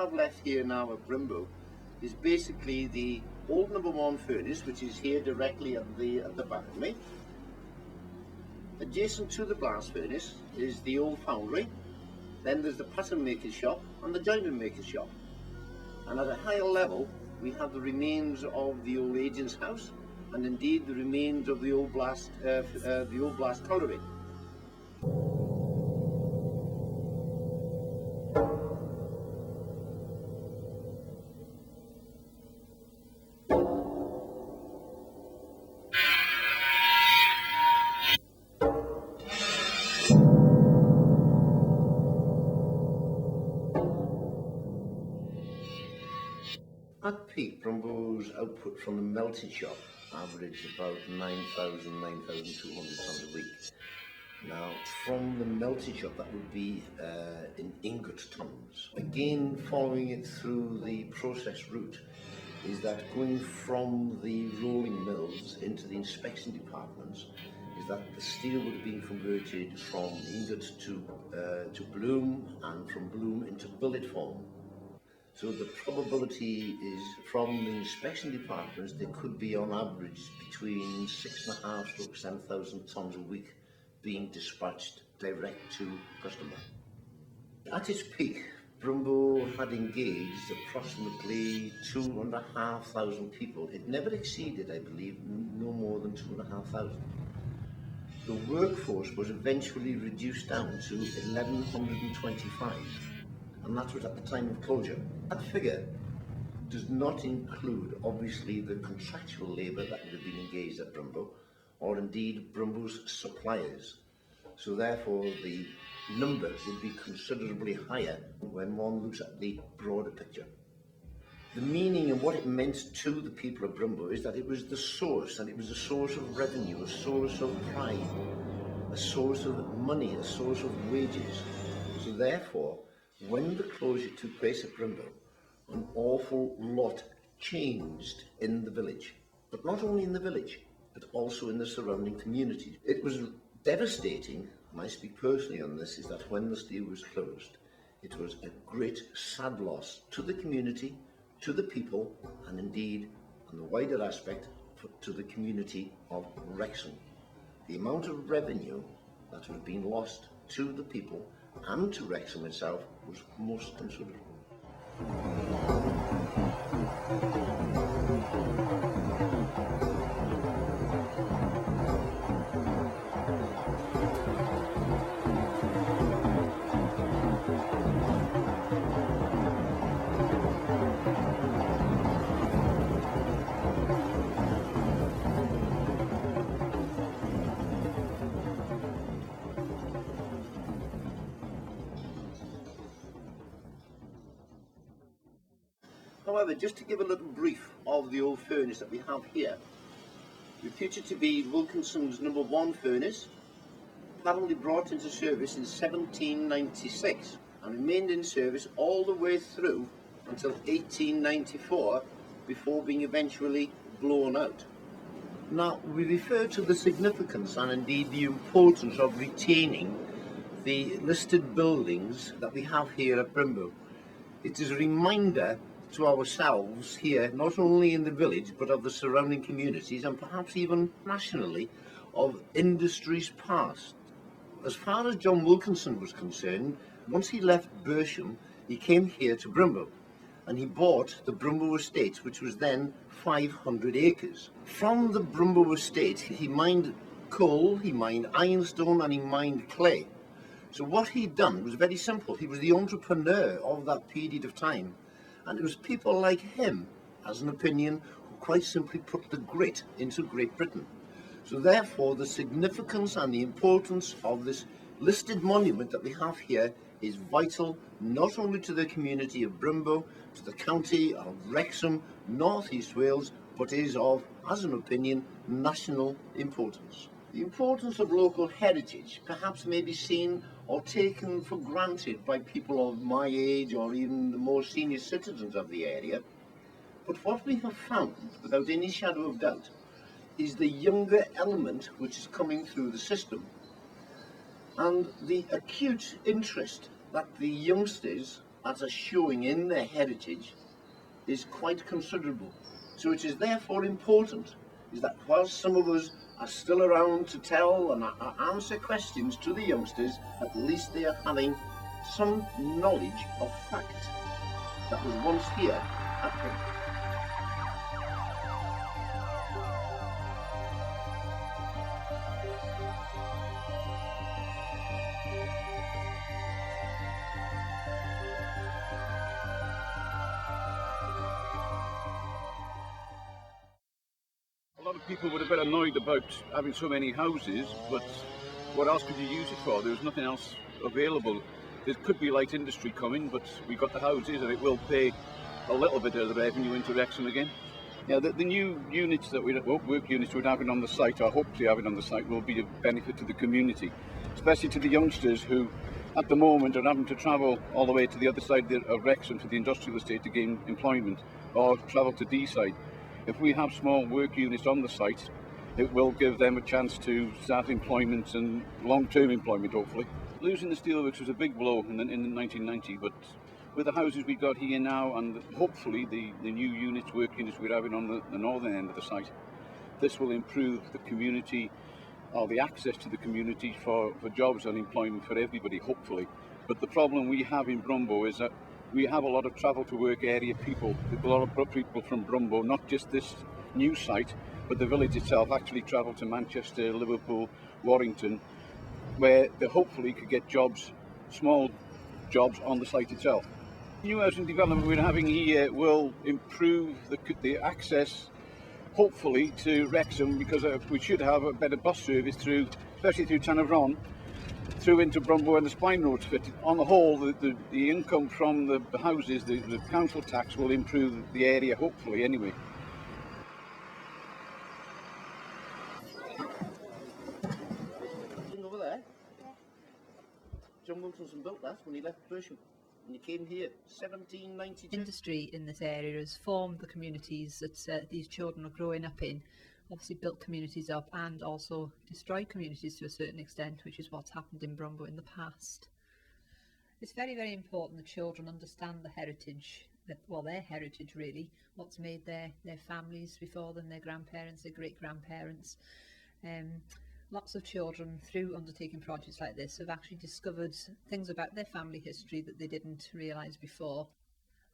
have left here now at Brymbo is basically the old #1 furnace, which is here directly at the back of me. Adjacent to the blast furnace is the old foundry. Then there's the pattern maker's shop and the joinery maker's shop. And at a higher level, we have the remains of the old agent's house, and indeed the remains of the old blast colliery. At peak, Brymbo's output from the melting shop averaged about 9,200 tonnes a week. Now, from the melting shop, that would be in ingot tonnes. Again, following it through the process route, is that going from the rolling mills into the inspection departments, is that the steel would have been converted from ingot to bloom, and from bloom into billet form. So the probability is from the inspection departments there could be on average between 6,500 to 7,000 tonnes a week being dispatched direct to customer. At its peak, Brymbo had engaged approximately 2,500 people. It never exceeded, I believe, no more than 2,500. The workforce was eventually reduced down to 1,125. And that was at the time of closure. That figure does not include, obviously, the contractual labour that would have been engaged at Brymbo, or indeed Brymbo's suppliers. So therefore, the numbers would be considerably higher when one looks at the broader picture. The meaning and what it meant to the people of Brymbo is that it was the source, and it was a source of revenue, a source of pride, a source of money, a source of wages. So therefore, when the closure took place at Brymbo, an awful lot changed in the village. But not only in the village, but also in the surrounding communities. It was devastating, and I speak personally on this, is that when the steel was closed, it was a great sad loss to the community, to the people, and indeed, on the wider aspect, to the community of Wrexham. The amount of revenue that was being lost to the people and to Wrexham itself was most considerable. However, just to give a little brief of the old furnace that we have here, reputed to be Wilkinson's #1 furnace, apparently brought into service in 1796 and remained in service all the way through until 1894 before being eventually blown out. Now, we refer to the significance and indeed the importance of retaining the listed buildings that we have here at Brymbo. It is a reminder to ourselves here, not only in the village, but of the surrounding communities and perhaps even nationally, of industries past. As far as John Wilkinson was concerned, once he left Bersham, he came here to Brymbo and he bought the Brymbo estate, which was then 500 acres. From the Brymbo estate, he mined coal, he mined ironstone, and he mined clay. So what he'd done was very simple. He was the entrepreneur of that period of time. And it was people like him, as an opinion, who quite simply put the grit into Great Britain. So therefore, the significance and the importance of this listed monument that we have here is vital, not only to the community of Brymbo, to the county of Wrexham, North East Wales, but is of, as an opinion, national importance. The importance of local heritage perhaps may be seen or taken for granted by people of my age or even the more senior citizens of the area. But what we have found, without any shadow of doubt, is the younger element which is coming through the system, and the acute interest that the youngsters as a showing in their heritage is quite considerable. So it is therefore important is that whilst some of us are still around to tell and answer questions to the youngsters, at least they are having some knowledge of fact that was once here at Brymbo. A lot of people were a bit annoyed about having so many houses, but what else could you use it for? There was nothing else available. There could be light industry coming, but we got the houses and it will pay a little bit of the revenue into Wrexham again. Yeah, the new units that work units we're having on the site, or hope to be having on the site, will be of benefit to the community, especially to the youngsters who at the moment are having to travel all the way to the other side of Wrexham to the industrial estate to gain employment, or travel to D-side. If we have small work units on the site, it will give them a chance to start employment and long-term employment, hopefully. Losing the steelworks was a big blow in 1990, but with the houses we got here now and hopefully the new work units we're having on the northern end of the site, this will improve the community, or the access to the community for jobs and employment for everybody, hopefully. But the problem we have in Brymbo is that we have a lot of travel to work area people. A lot of people from Brymbo, not just this new site, but the village itself, actually travel to Manchester, Liverpool, Warrington, where they hopefully could get jobs, small jobs on the site itself. The new housing development we're having here will improve the access, hopefully, to Wrexham, because we should have a better bus service through, especially through Tanavron, through into Brymbo and the Spine Roads fit. On the whole, the income from the houses, the council tax will improve the area, hopefully, anyway. Over there? Yeah. John Wilkinson built that when he left Bersham. And he came here 1792. Industry in this area has formed the communities that these children are growing up in, obviously built communities up and also destroyed communities to a certain extent, which is what's happened in Brymbo in the past. It's very, very important that children understand the heritage, their heritage really, what's made their families before them, their grandparents, their great-grandparents. Lots of children, through undertaking projects like this, have actually discovered things about their family history that they didn't realise before.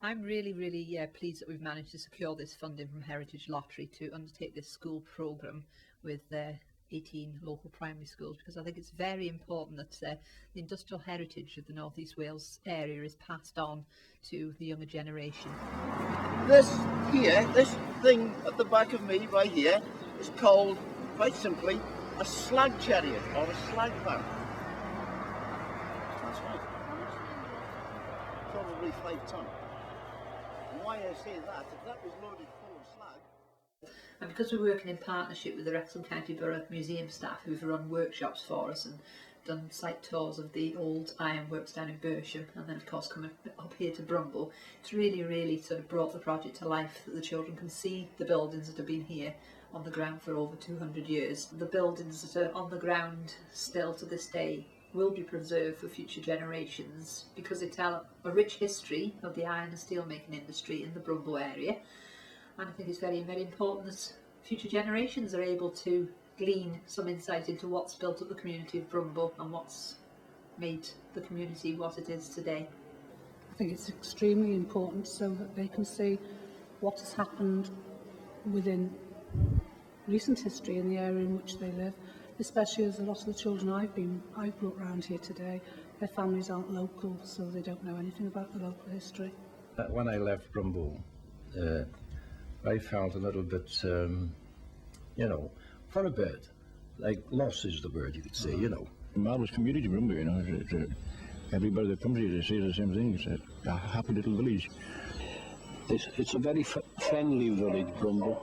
I'm really, really pleased that we've managed to secure this funding from Heritage Lottery to undertake this school programme with 18 local primary schools, because I think it's very important that the industrial heritage of the North East Wales area is passed on to the younger generation. This thing at the back of me right here is called, quite simply, a slag chariot or a slag van. That's right. Probably 5 ton. And why I say that, if that was loaded full of slag. And because we're working in partnership with the Wrexham County Borough Museum staff who've run workshops for us and done site tours of the old ironworks down in Bersham, and then of course coming up here to Brymbo, it's really, really sort of brought the project to life, that the children can see the buildings that have been here on the ground for over 200 years. The buildings that are on the ground still to this day will be preserved for future generations because they tell a rich history of the iron and steel making industry in the Brymbo area, and I think it's very, very important that future generations are able to glean some insight into what's built up the community of Brymbo and what's made the community what it is today. I think it's extremely important so that they can see what has happened within recent history in the area in which they live, especially as a lot of the children I've brought around here today, their families aren't local, so they don't know anything about the local history. When I left Brymbo, I felt a little bit, for a bird, like loss is the word you could say, Marvellous community, Brymbo, everybody that comes here, they say the same thing. It's a happy little village. It's a very friendly village, Brymbo.